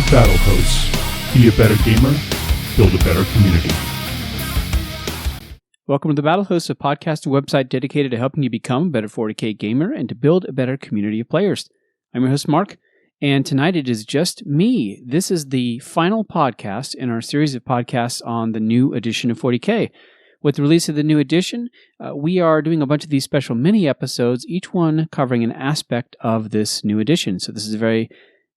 of Battlehosts. Be a better gamer, build a better community. Welcome to the Battlehosts, a podcast and website dedicated to helping you become a better 40K gamer and to build a better community of players. I'm your host, Mark, and tonight it is just me. This is the final podcast in our series of podcasts on the new edition of 40K. With the release of the new edition, we are doing a bunch of these special mini episodes, each one covering an aspect of this new edition. So this is the very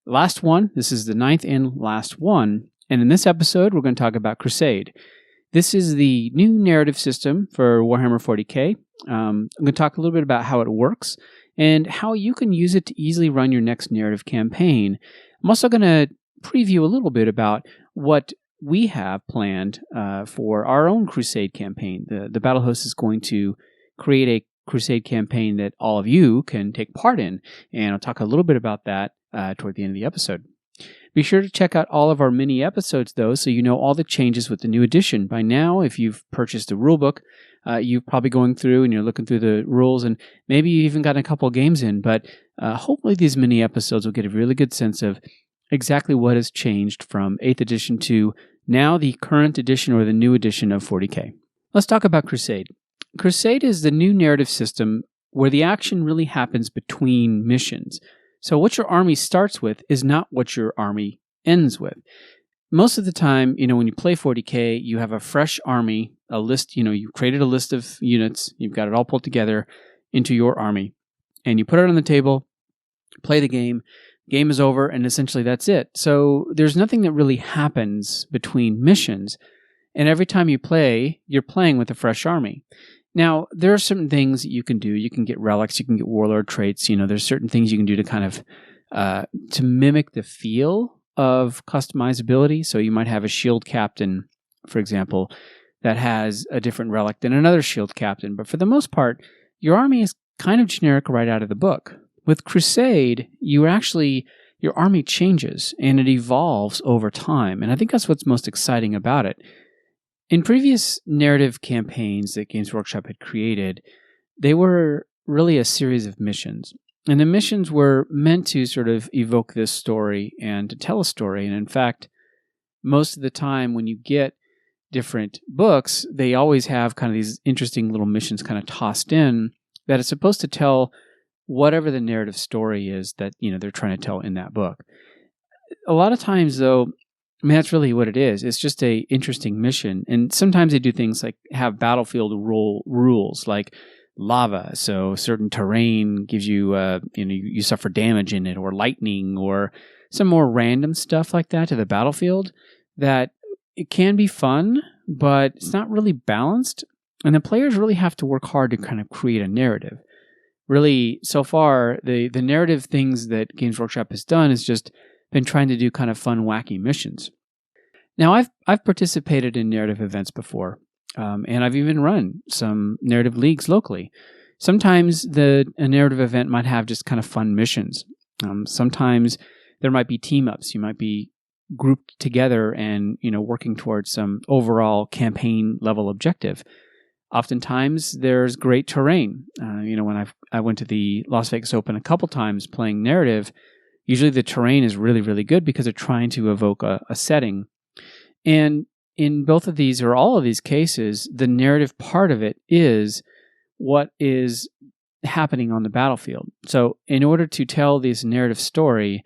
last one. This is the 9th and last one. And in this episode, we're going to talk about Crusade. This is the new narrative system for Warhammer 40K. I'm going to talk a little bit about how it works and how you can use it to easily run your next narrative campaign. I'm also going to preview a little bit about what we have planned for our own Crusade campaign. The Battlehost is going to create a Crusade campaign that all of you can take part in, and I'll talk a little bit about that toward the end of the episode. Be sure to check out all of our mini episodes, though, so you know all the changes with the new edition. By now, if you've purchased the rulebook, you're probably going through and you're looking through the rules, and maybe you even got a couple of games in, but hopefully these mini episodes will get a really good sense of exactly what has changed from 8th edition to now the current edition or the new edition of 40K. Let's talk about Crusade. Crusade is the new narrative system where the action really happens between missions. So what your army starts with is not what your army ends with. Most of the time, when you play 40K, you have a fresh army, a list, you created a list of units, you've got it all pulled together into your army, and you put it on the table, play the game is over, and essentially that's it. So there's nothing that really happens between missions, and every time you play, you're playing with a fresh army. Now, there are certain things that you can do. You can get relics, you can get warlord traits. There's certain things you can do to kind of to mimic the feel of customizability. So you might have a shield captain, for example, that has a different relic than another shield captain. But for the most part, your army is kind of generic right out of the book. With Crusade, your army changes and it evolves over time. And I think that's what's most exciting about it. In previous narrative campaigns that Games Workshop had created, they were really a series of missions. And the missions were meant to sort of evoke this story and to tell a story. And in fact, most of the time when you get different books, they always have kind of these interesting little missions kind of tossed in that is supposed to tell whatever the narrative story is that they're trying to tell in that book. A lot of times, though, that's really what it is. It's just a interesting mission. And sometimes they do things like have battlefield rules, like lava. So certain terrain gives you, you suffer damage in it, or lightning, or some more random stuff like that to the battlefield that it can be fun, but it's not really balanced. And the players really have to work hard to kind of create a narrative. Really, so far, the narrative things that Games Workshop has done is just been trying to do kind of fun, wacky missions. Now, I've participated in narrative events before, and I've even run some narrative leagues locally. Sometimes a narrative event might have just kind of fun missions. Sometimes there might be team-ups. You might be grouped together and working towards some overall campaign-level objective. Oftentimes, there's great terrain. When I went to the Las Vegas Open a couple times playing narrative, usually the terrain is really, really good because they're trying to evoke a setting. And in both of these, or all of these cases, the narrative part of it is what is happening on the battlefield. So in order to tell this narrative story,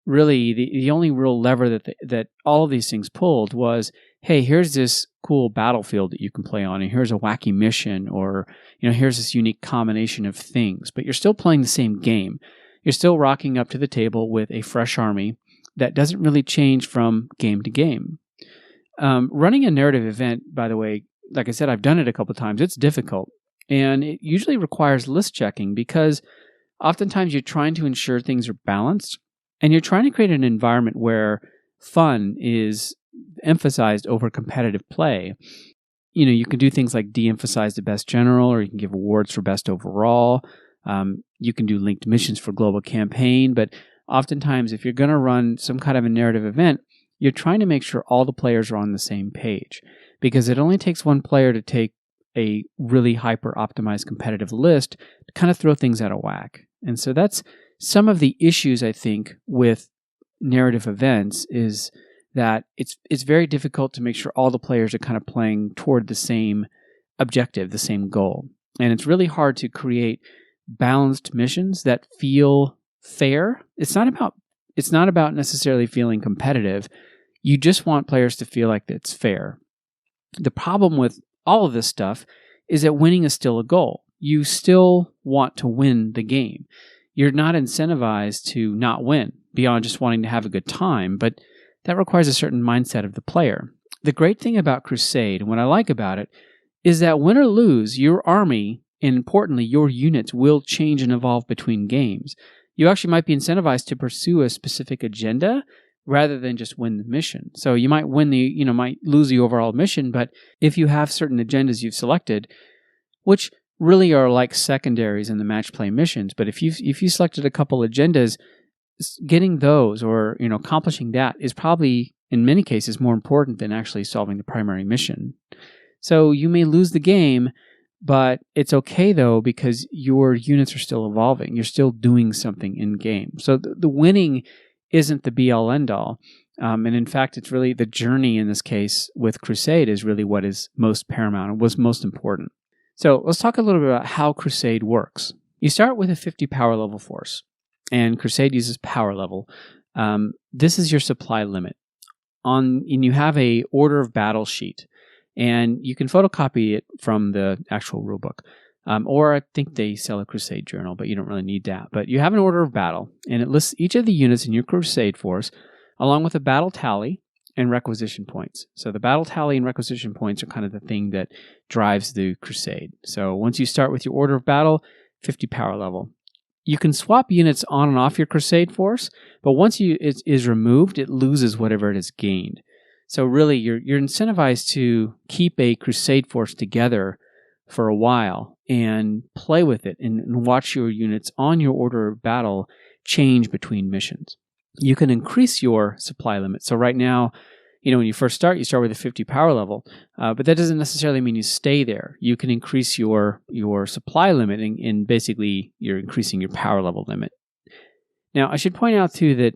really the only real lever that all of these things pulled was, hey, here's this cool battlefield that you can play on, and here's a wacky mission, or here's this unique combination of things. But you're still playing the same game. You're still rocking up to the table with a fresh army that doesn't really change from game to game. Running a narrative event, by the way, like I said, I've done it a couple of times. It's difficult, and it usually requires list checking because oftentimes you're trying to ensure things are balanced, and you're trying to create an environment where fun is emphasized over competitive play. You can do things like de-emphasize the best general, or you can give awards for best overall. You can do linked missions for global campaign, but oftentimes if you're going to run some kind of a narrative event, you're trying to make sure all the players are on the same page, because it only takes one player to take a really hyper-optimized competitive list to kind of throw things out of whack. And so that's some of the issues, I think, with narrative events is that it's very difficult to make sure all the players are kind of playing toward the same objective, the same goal. And it's really hard to create balanced missions that feel fair. It's not about necessarily feeling competitive. You just want players to feel like it's fair. The problem with all of this stuff is that winning is still a goal. You still want to win the game. You're not incentivized to not win beyond just wanting to have a good time, but that requires a certain mindset of the player. The great thing about Crusade, and what I like about it, is that win or lose, your army, and importantly, your units will change and evolve between games. You actually might be incentivized to pursue a specific agenda rather than just win the mission. So you might might lose the overall mission, but if you have certain agendas you've selected, which really are like secondaries in the match play missions, but if you selected a couple agendas, getting those or accomplishing that is probably in many cases more important than actually solving the primary mission. So you may lose the game, but it's okay though because your units are still evolving. You're still doing something in game. So the winning isn't the be-all end-all. And in fact, it's really the journey in this case with Crusade is really what is most paramount and was most important. So let's talk a little bit about how Crusade works. You start with a 50 power level force, and Crusade uses power level. This is your supply limit. And you have a order of battle sheet, and you can photocopy it from the actual rulebook. Or I think they sell a Crusade journal, but you don't really need that. But you have an order of battle, and it lists each of the units in your Crusade force, along with a battle tally and requisition points. So the battle tally and requisition points are kind of the thing that drives the Crusade. So once you start with your order of battle, 50 power level. You can swap units on and off your Crusade force, but once it is removed, it loses whatever it has gained. So really, you're incentivized to keep a Crusade force together for a while and play with it and watch your units on your order of battle change between missions. You can increase your supply limit. So right now, when you first start, you start with a 50 power level, but that doesn't necessarily mean you stay there. You can increase your supply limit, and basically you're increasing your power level limit. Now, I should point out too that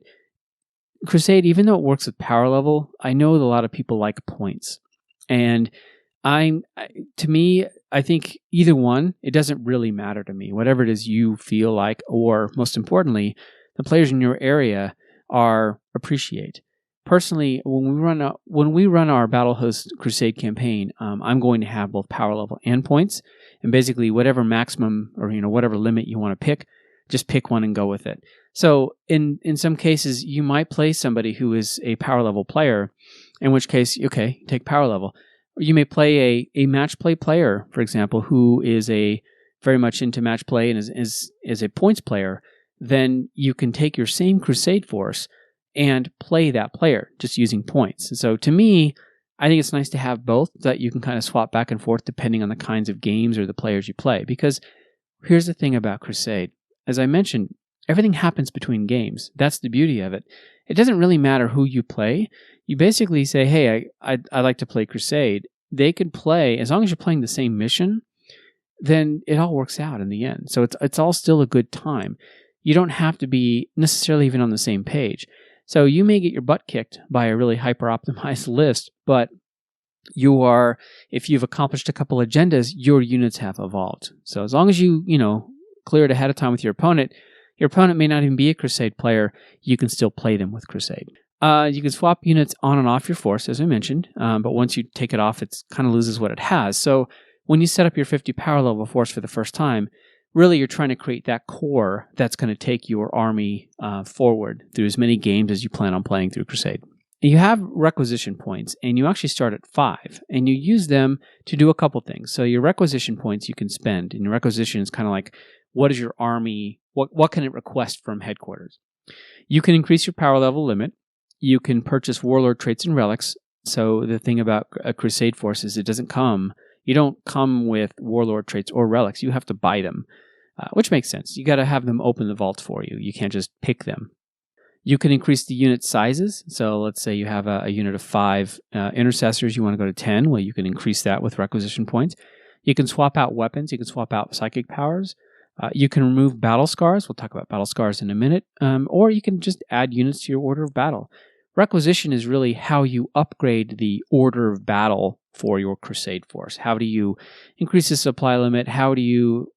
Crusade, even though it works with power level, I know that a lot of people like points, and to me, I think either one, it doesn't really matter to me. Whatever it is you feel like, or most importantly, the players in your area appreciate. Personally, when we run our Battlehosts Crusade campaign, I'm going to have both power level and points, and basically whatever maximum or whatever limit you want to pick, just pick one and go with it. So in some cases, you might play somebody who is a power level player, in which case, okay, take power level. You may play a match play player, for example, who is very much into match play and is a points player. Then you can take your same Crusade force and play that player just using points. And so to me, I think it's nice to have both, that you can kind of swap back and forth depending on the kinds of games or the players you play. Because here's the thing about Crusade. As I mentioned, everything happens between games. That's the beauty of it. It doesn't really matter who you play. You basically say, hey, I like to play Crusade. They could play, as long as you're playing the same mission, then it all works out in the end. So it's all still a good time. You don't have to be necessarily even on the same page. So you may get your butt kicked by a really hyper-optimized list, but if you've accomplished a couple agendas, your units have evolved. So as long as you clear it ahead of time with your opponent may not even be a Crusade player, you can still play them with Crusade. You can swap units on and off your force, as I mentioned, but once you take it off, it kind of loses what it has. So when you set up your 50 power level force for the first time, really you're trying to create that core that's going to take your army forward through as many games as you plan on playing through Crusade. You have requisition points, and you actually start at 5, and you use them to do a couple things. So your requisition points you can spend, and your requisition is kind of like, what is your army, what can it request from headquarters? You can increase your power level limit. You can purchase warlord traits and relics. So the thing about a Crusade force is you don't come with warlord traits or relics. You have to buy them, which makes sense. You got to have them open the vault for you. You can't just pick them. You can increase the unit sizes. So let's say you have a unit of 5 intercessors. You want to go to 10. Well, you can increase that with requisition points. You can swap out weapons. You can swap out psychic powers. You can remove battle scars. We'll talk about battle scars in a minute. Or you can just add units to your order of battle. Requisition is really how you upgrade the order of battle for your Crusade force. How do you increase the supply limit? How do you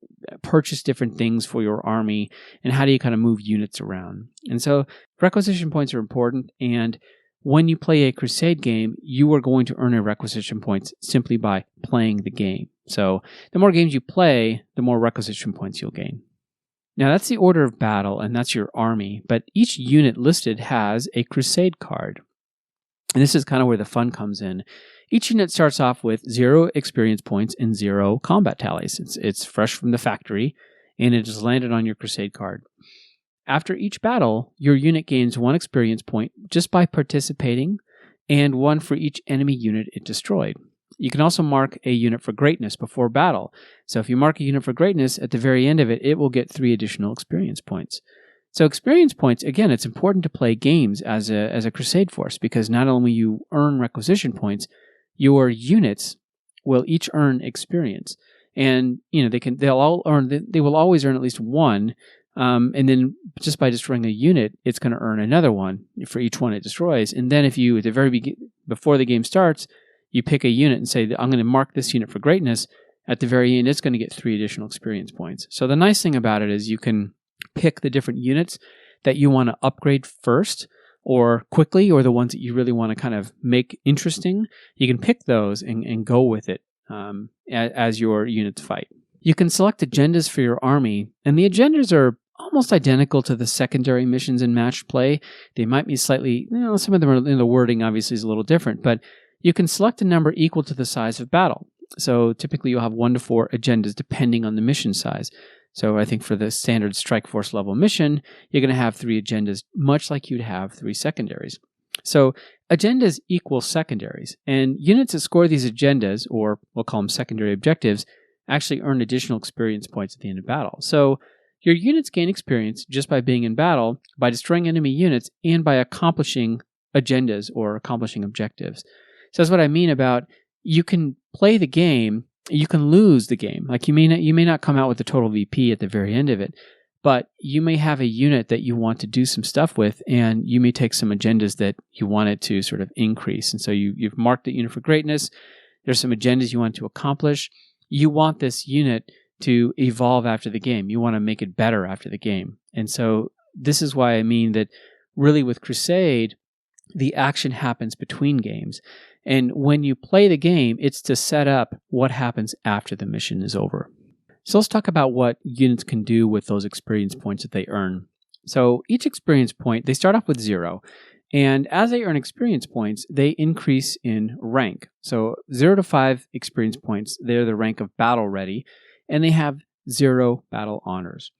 purchase different things for your army? And how do you kind of move units around? And so requisition points are important. And when you play a Crusade game, you are going to earn a requisition points simply by playing the game. So the more games you play, the more requisition points you'll gain. Now that's the order of battle, and that's your army, but each unit listed has a Crusade card. And this is kind of where the fun comes in. Each unit starts off with 0 experience points and 0 combat tallies. It's fresh from the factory, and it is landed on your Crusade card. After each battle, your unit gains 1 experience point just by participating, and 1 for each enemy unit it destroyed. You can also mark a unit for greatness before battle. So if you mark a unit for greatness, at the very end of it, it will get 3 additional experience points. So experience points, again, it's important to play games as a Crusade force, because not only you earn requisition points, your units will each earn experience. And they will always earn at least 1. And then just by destroying a unit, it's going to earn another 1 for each one it destroys. And then if you, at the very beginning, before the game starts, you pick a unit and say, I'm going to mark this unit for greatness, at the very end, it's going to get 3 additional experience points. So the nice thing about it is you can pick the different units that you want to upgrade first or quickly, or the ones that you really want to kind of make interesting. You can pick those and go with it as your units fight. You can select agendas for your army, and the agendas are almost identical to the secondary missions in match play. They might be slightly, some of them are, the wording obviously is a little different, but you can select a number equal to the size of battle. So typically you'll have 1 to 4 agendas depending on the mission size. So I think for the standard Strike Force level mission, you're going to have 3 agendas, much like you'd have 3 secondaries. So agendas equal secondaries, and units that score these agendas, or we'll call them secondary objectives, actually earn additional experience points at the end of battle. So your units gain experience just by being in battle, by destroying enemy units, and by accomplishing agendas or accomplishing objectives. So that's what I mean about you can play the game, you can lose the game. Like you may not come out with the total VP at the very end of it, but you may have a unit that you want to do some stuff with, and you may take some agendas that you want it to sort of increase. And so you've marked the unit for greatness. There's some agendas you want to accomplish. You want this unit to evolve after the game. You want to make it better after the game. And so this is why I mean that really with Crusade, the action happens between games. And when you play the game, it's to set up what happens after the mission is over. So let's talk about what units can do with those experience points that they earn. So each experience point, they start off with 0. And as they earn experience points, they increase in rank. So 0 to 5 experience points, they're the rank of battle ready, and they have 0 battle honors.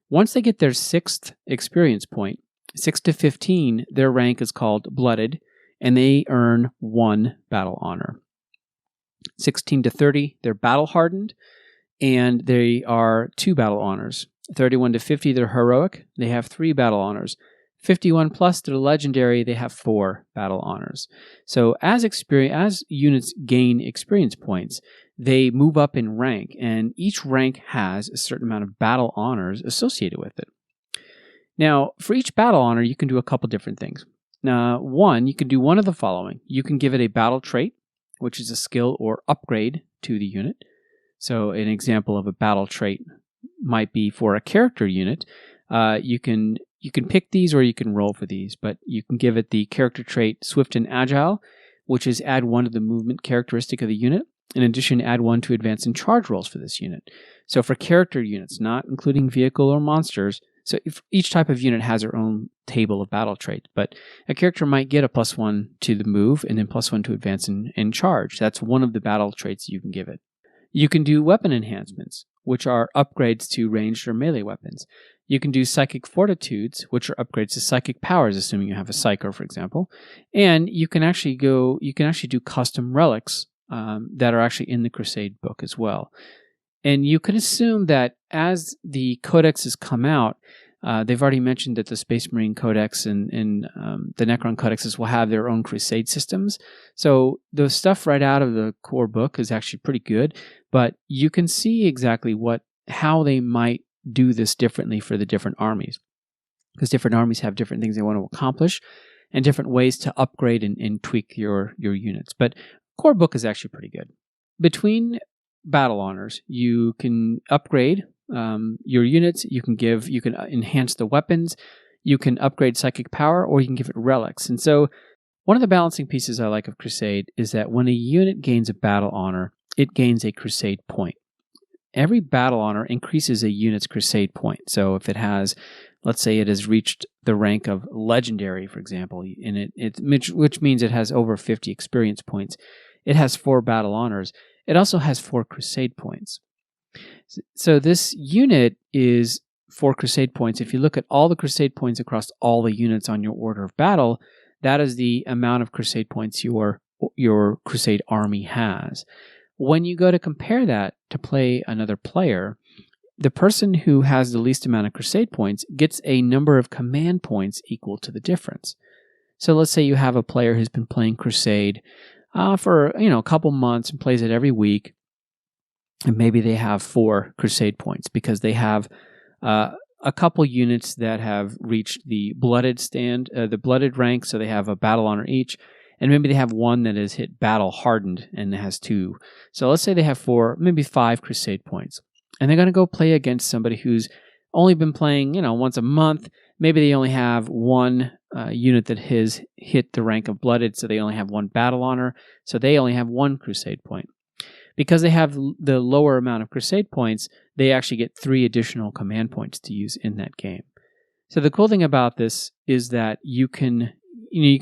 Once they get their 6th experience point, 6 to 15, their rank is called blooded, and they earn 1 battle honor. 16 to 30, they're battle hardened, and they are 2 battle honors. 31 to 50, they're heroic, they have 3 battle honors. 51 plus, they're legendary, they have 4 battle honors. So as units gain experience points, they move up in rank, and each rank has a certain amount of battle honors associated with it. Now, for each battle honor, you can do a couple different things. You can do one of the following. You can give it a battle trait, which is a skill or upgrade to the unit. So an example of a battle trait might be for a character unit. You can pick these or you can roll for these, but you can give it the character trait Swift and Agile, which is add 1 to the movement characteristic of the unit. In addition, add 1 to advance and charge rolls for this unit. So for character units, not including vehicle or monsters, so if each type of unit has their own table of battle traits, but a character might get a +1 to the move and then +1 to advance and charge. That's one of the battle traits you can give it. You can do weapon enhancements, which are upgrades to ranged or melee weapons. You can do psychic fortitudes, which are upgrades to psychic powers, assuming you have a psyker, for example. And you can actually do custom relics that are actually in the Crusade book as well. And you can assume that as the codexes come out, they've already mentioned that the Space Marine Codex and the Necron Codexes will have their own Crusade systems. So the stuff right out of the core book is actually pretty good, but you can see exactly how they might do this differently for the different armies, because different armies have different things they want to accomplish and different ways to upgrade and tweak your units. But core book is actually pretty good. Between battle honors, you can upgrade your units, you can enhance the weapons, you can upgrade psychic power, or you can give it relics. And so one of the balancing pieces I like of Crusade is that when a unit gains a battle honor, it gains a Crusade point. Every battle honor increases a unit's Crusade point. So if it has, let's say it has reached the rank of legendary, for example, and which means it has over 50 experience points, it has 4 battle honors. It also has 4 Crusade points. So this unit is 4 Crusade points. If you look at all the Crusade points across all the units on your order of battle, that is the amount of Crusade points your Crusade army has. When you go to compare that to play another player, the person who has the least amount of Crusade points gets a number of command points equal to the difference. So let's say you have a player who's been playing Crusade for a couple months and plays it every week, and maybe they have 4 Crusade points because they have a couple units that have reached the blooded rank, so they have a battle honor each, and maybe they have one that has hit battle hardened and has 2. So let's say they have 4, maybe 5 Crusade points, and they're going to go play against somebody who's only been playing, once a month. Maybe they only have one unit that has hit the rank of blooded, so they only have 1 battle honor, so they only have 1 Crusade point. Because they have the lower amount of Crusade points, they actually get 3 additional command points to use in that game. So the cool thing about this is that you can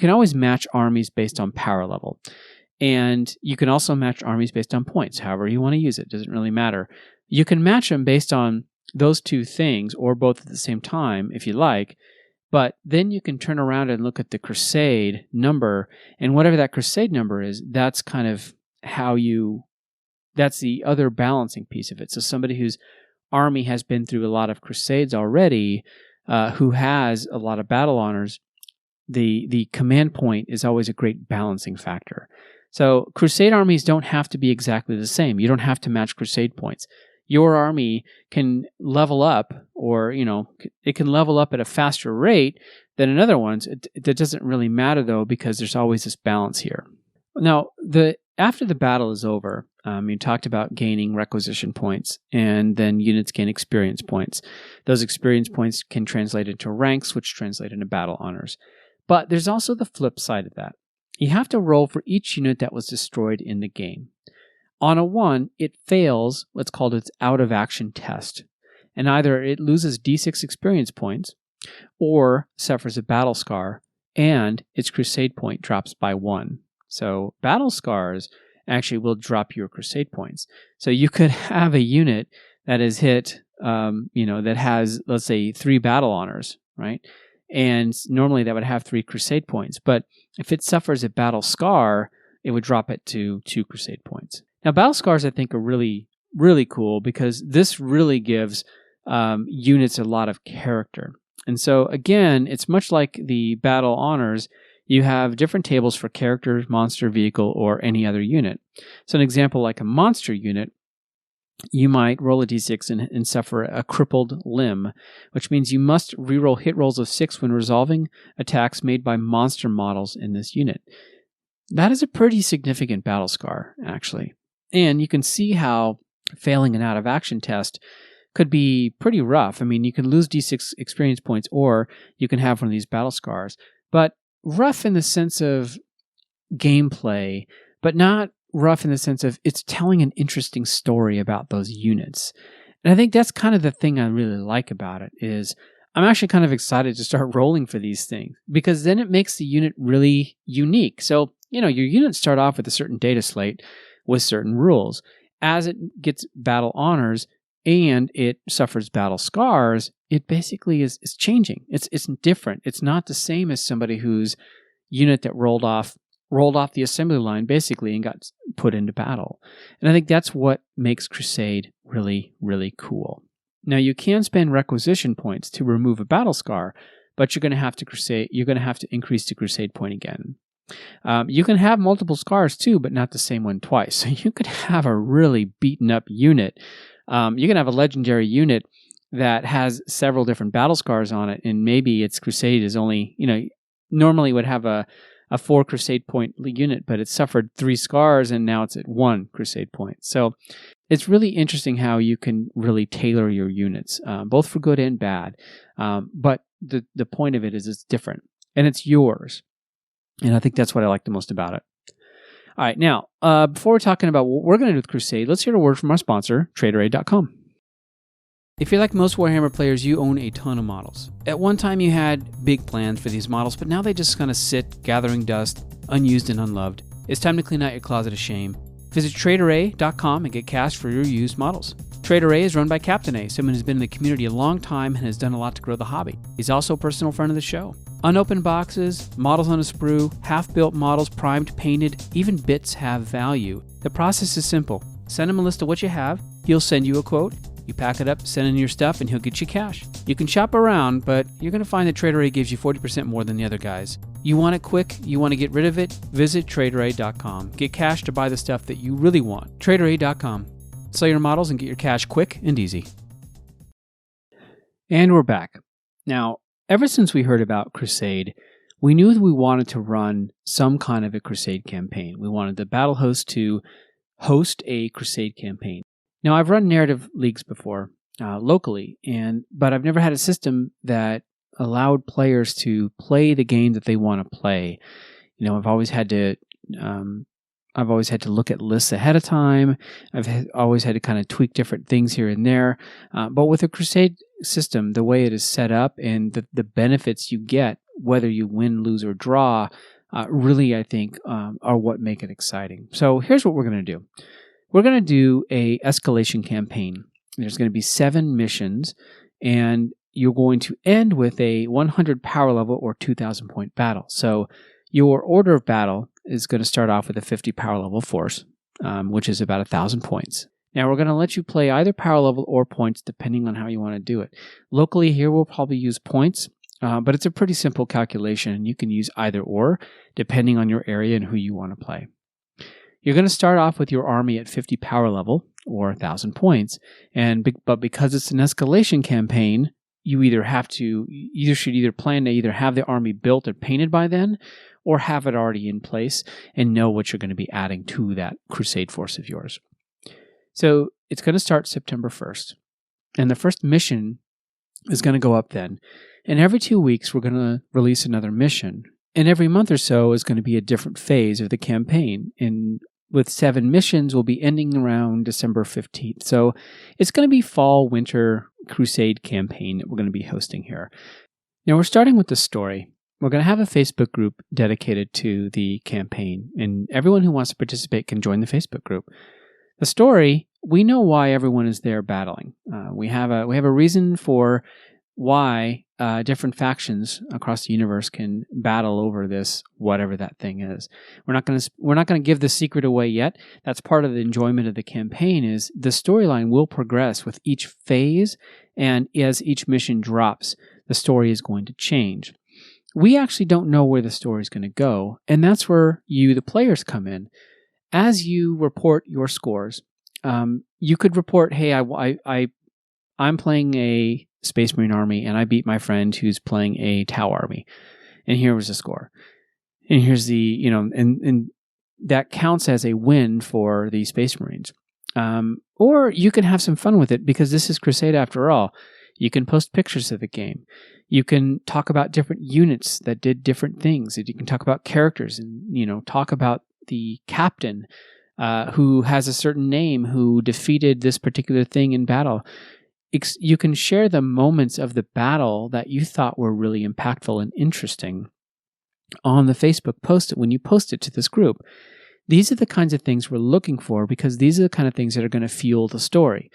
always match armies based on power level. And you can also match armies based on points, however you want to use it. Doesn't really matter. You can match them based on those 2 things, or both at the same time, if you like. But then you can turn around and look at the Crusade number, and whatever that Crusade number is, that's kind of that's the other balancing piece of it. So somebody whose army has been through a lot of Crusades already, who has a lot of battle honors, the command point is always a great balancing factor. So Crusade armies don't have to be exactly the same. You don't have to match Crusade points. Your army can level up, or it can level up at a faster rate than another one's. That doesn't really matter though, because there's always this balance here. Now, after the battle is over, you talked about gaining requisition points, and then units gain experience points. Those experience points can translate into ranks, which translate into battle honors. But there's also the flip side of that. You have to roll for each unit that was destroyed in the game. On a 1, it fails what's called its out-of-action test, and either it loses D6 experience points, or suffers a battle scar, and its Crusade point drops by 1. So battle scars actually will drop your Crusade points. So you could have a unit that is hit, that has, let's say, 3 battle honors, right? And normally that would have 3 Crusade points. But if it suffers a battle scar, it would drop it to 2 Crusade points. Now, battle scars, I think, are really, really cool because this really gives units a lot of character. And so, again, it's much like the battle honors. You have different tables for character, monster, vehicle, or any other unit. So an example like a monster unit, you might roll a d6 and suffer a crippled limb, which means you must reroll hit rolls of 6 when resolving attacks made by monster models in this unit. That is a pretty significant battle scar, actually. And you can see how failing an out-of-action test could be pretty rough. I mean, you can lose d6 experience points, or you can have one of these battle scars. But rough in the sense of gameplay, but not rough in the sense of it's telling an interesting story about those units. And I think that's kind of the thing I really like about it, is I'm actually kind of excited to start rolling for these things, because then it makes the unit really unique. So, your units start off with a certain data slate with certain rules. As it gets battle honors and it suffers battle scars, it basically is changing. It's different. It's not the same as somebody whose unit that rolled off the assembly line basically and got put into battle. And I think that's what makes Crusade really, really cool. Now, you can spend requisition points to remove a battle scar, but you're going to have to increase the Crusade point again. You can have multiple scars too, but not the same one twice. So you could have a really beaten up unit. You can have a legendary unit that has several different battle scars on it, and maybe its Crusade is only, normally would have a 4 Crusade point unit, but it suffered 3 scars and now it's at 1 Crusade point. So it's really interesting how you can really tailor your units, both for good and bad. But the point of it is it's different and it's yours. And I think that's what I like the most about it. All right, now, before we're talking about what we're going to do with Crusade, let's hear a word from our sponsor, TraderA.com. If you're like most Warhammer players, you own a ton of models. At one time, you had big plans for these models, but now they just kind of sit, gathering dust, unused and unloved. It's time to clean out your closet of shame. Visit TraderA.com and get cash for your used models. Trader A is run by Captain A, someone who's been in the community a long time and has done a lot to grow the hobby. He's also a personal friend of the show. Unopened boxes, models on a sprue, half-built models, primed, painted, even bits have value. The process is simple. Send him a list of what you have, he'll send you a quote, you pack it up, send in your stuff, and he'll get you cash. You can shop around, but you're going to find that Trader A gives you 40% more than the other guys. You want it quick, you want to get rid of it, visit TraderA.com. Get cash to buy the stuff that you really want. TraderA.com. Sell your models and get your cash quick and easy. And we're back. Now, ever since we heard about Crusade, we knew that we wanted to run some kind of a Crusade campaign. We wanted the Battlehosts to host a Crusade campaign. Now, I've run narrative leagues before, locally, but I've never had a system that allowed players to play the game that they want to play. I've always had to look at lists ahead of time. I've always had to kind of tweak different things here and there. But with a Crusade system, the way it is set up and the benefits you get, whether you win, lose, or draw, really, I think, are what make it exciting. So here's what we're going to do. We're going to do a escalation campaign. There's going to be 7 missions, and you're going to end with a 100 power level or 2,000 point battle. So your order of battle is going to start off with a 50 power level force, which is about 1,000 points. Now we're going to let you play either power level or points depending on how you want to do it. Locally here we'll probably use points, but it's a pretty simple calculation, and you can use either or depending on your area and who you want to play. You're going to start off with your army at 50 power level or 1,000 points, but because it's an escalation campaign, you should plan to either have the army built or painted by then, or have it already in place and know what you're going to be adding to that Crusade force of yours. So it's going to start September 1st, and the first mission is going to go up then. And every 2 weeks, we're going to release another mission. And every month or so is going to be a different phase of the campaign. And with 7 missions, we'll be ending around December 15th. So it's going to be fall, winter Crusade campaign that we're going to be hosting here. Now we're starting with the story. We're going to have a Facebook group dedicated to the campaign, and everyone who wants to participate can join the Facebook group. The story, we know why everyone is there battling. We have a reason for why different factions across the universe can battle over this, whatever that thing is. We're not going to give the secret away yet. That's part of the enjoyment of the campaign. Is the storyline will progress with each phase, and as each mission drops, the story is going to change. We actually don't know where the story is going to go, and that's where you, the players, come in. As you report your scores, you could report, "Hey, I'm playing a Space Marine army, and I beat my friend who's playing a Tau army, and here was the score." And here's the, and that counts as a win for the Space Marines. Or you can have some fun with it because this is Crusade after all. You can post pictures of the game. You can talk about different units that did different things. You can talk about characters and, talk about the captain who has a certain name who defeated this particular thing in battle. You can share the moments of the battle that you thought were really impactful and interesting on the Facebook post when you post it to this group. These are the kinds of things we're looking for because these are the kind of things that are going to fuel the story.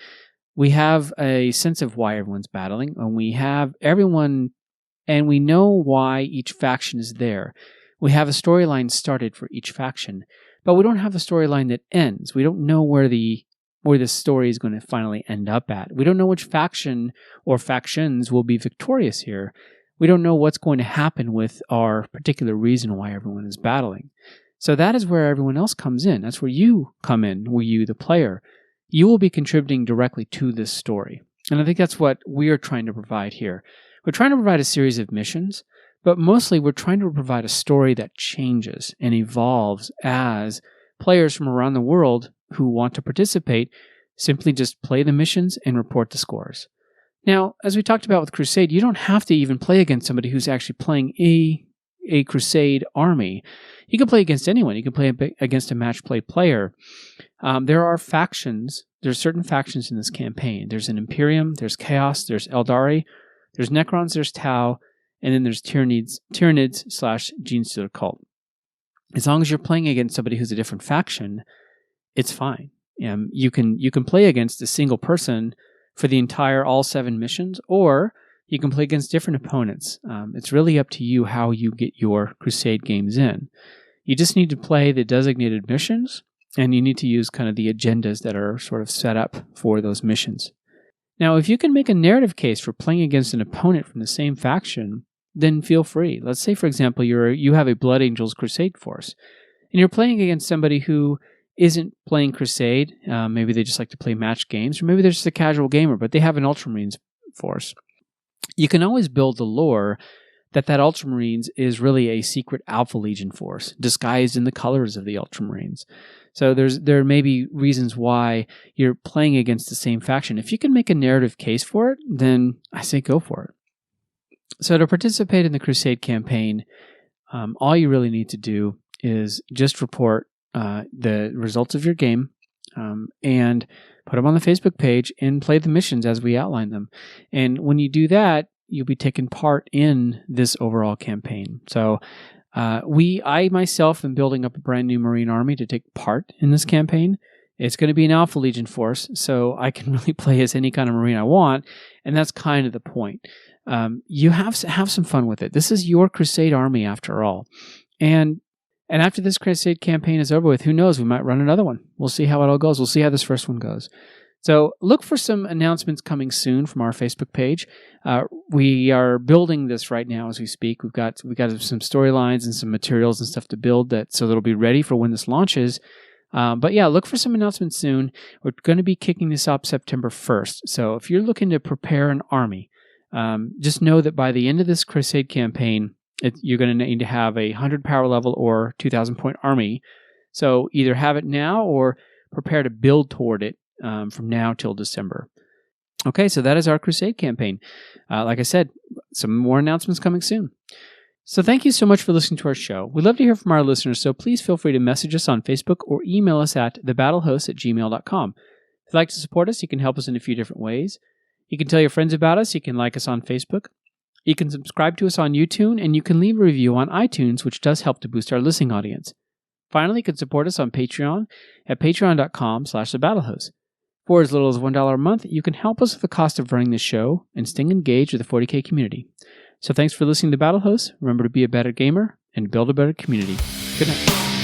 We have a sense of why everyone's battling, and we have everyone, and we know why each faction is there. We have a storyline started for each faction, but we don't have a storyline that ends. We don't know where the story is going to finally end up at. We don't know which faction or factions will be victorious here. We don't know what's going to happen with our particular reason why everyone is battling. So that is where everyone else comes in. That's where you come in, where you, the player. You will be contributing directly to this story. And I think that's what we're trying to provide here. We're trying to provide a series of missions, but mostly we're trying to provide a story that changes and evolves as players from around the world who want to participate simply just play the missions and report the scores. Now, as we talked about with Crusade, you don't have to even play against somebody who's actually playing a Crusade army. You can play against anyone. You can play against a match play player. There are factions. There's certain factions in this campaign. There's an Imperium, there's Chaos, there's Eldari, there's Necrons, there's Tau, and then there's Tyranids / Genestealer Cult. As long as you're playing against somebody who's a different faction, it's fine. You can play against a single person for the entire all 7 missions, or you can play against different opponents. It's really up to you how you get your Crusade games in. You just need to play the designated missions, and you need to use kind of the agendas that are sort of set up for those missions. Now, if you can make a narrative case for playing against an opponent from the same faction, then feel free. Let's say, for example, you have a Blood Angels Crusade force, and you're playing against somebody who isn't playing Crusade. Maybe they just like to play match games, or maybe they're just a casual gamer, but they have an Ultramarines force. You can always build the lore that Ultramarines is really a secret Alpha Legion force, disguised in the colors of the Ultramarines. So there may be reasons why you're playing against the same faction. If you can make a narrative case for it, then I say go for it. So to participate in the Crusade campaign, all you really need to do is just report the results of your game and put them on the Facebook page and play the missions as we outline them. And when you do that, you'll be taking part in this overall campaign. So I myself am building up a brand new Marine army to take part in this campaign. It's going to be an Alpha Legion force, so I can really play as any kind of Marine I want, and that's kind of the point. You have some fun with it. This is your Crusade army after all. And after this Crusade campaign is over with, who knows, we might run another one. We'll see how it all goes. We'll see how this first one goes. So look for some announcements coming soon from our Facebook page. We are building this right now as we speak. We've got some storylines and some materials and stuff to build so that'll be ready for when this launches. But yeah, look for some announcements soon. We're going to be kicking this up September 1st. So if you're looking to prepare an army, just know that by the end of this Crusade campaign, you're going to need to have a 100 power level or 2,000 point army. So either have it now or prepare to build toward it from now till December. Okay, so that is our Crusade campaign. Like I said, some more announcements coming soon. So thank you so much for listening to our show. We'd love to hear from our listeners, so please feel free to message us on Facebook or email us at thebattlehosts@gmail.com. If you'd like to support us, you can help us in a few different ways. You can tell your friends about us. You can like us on Facebook. You can subscribe to us on YouTube, and you can leave a review on iTunes, which does help to boost our listening audience. Finally, you can support us on Patreon at patreon.com/thebattlehosts. For as little as $1 a month, you can help us with the cost of running the show and staying engaged with the 40K community. So thanks for listening to Battlehosts. Remember to be a better gamer and build a better community. Good night.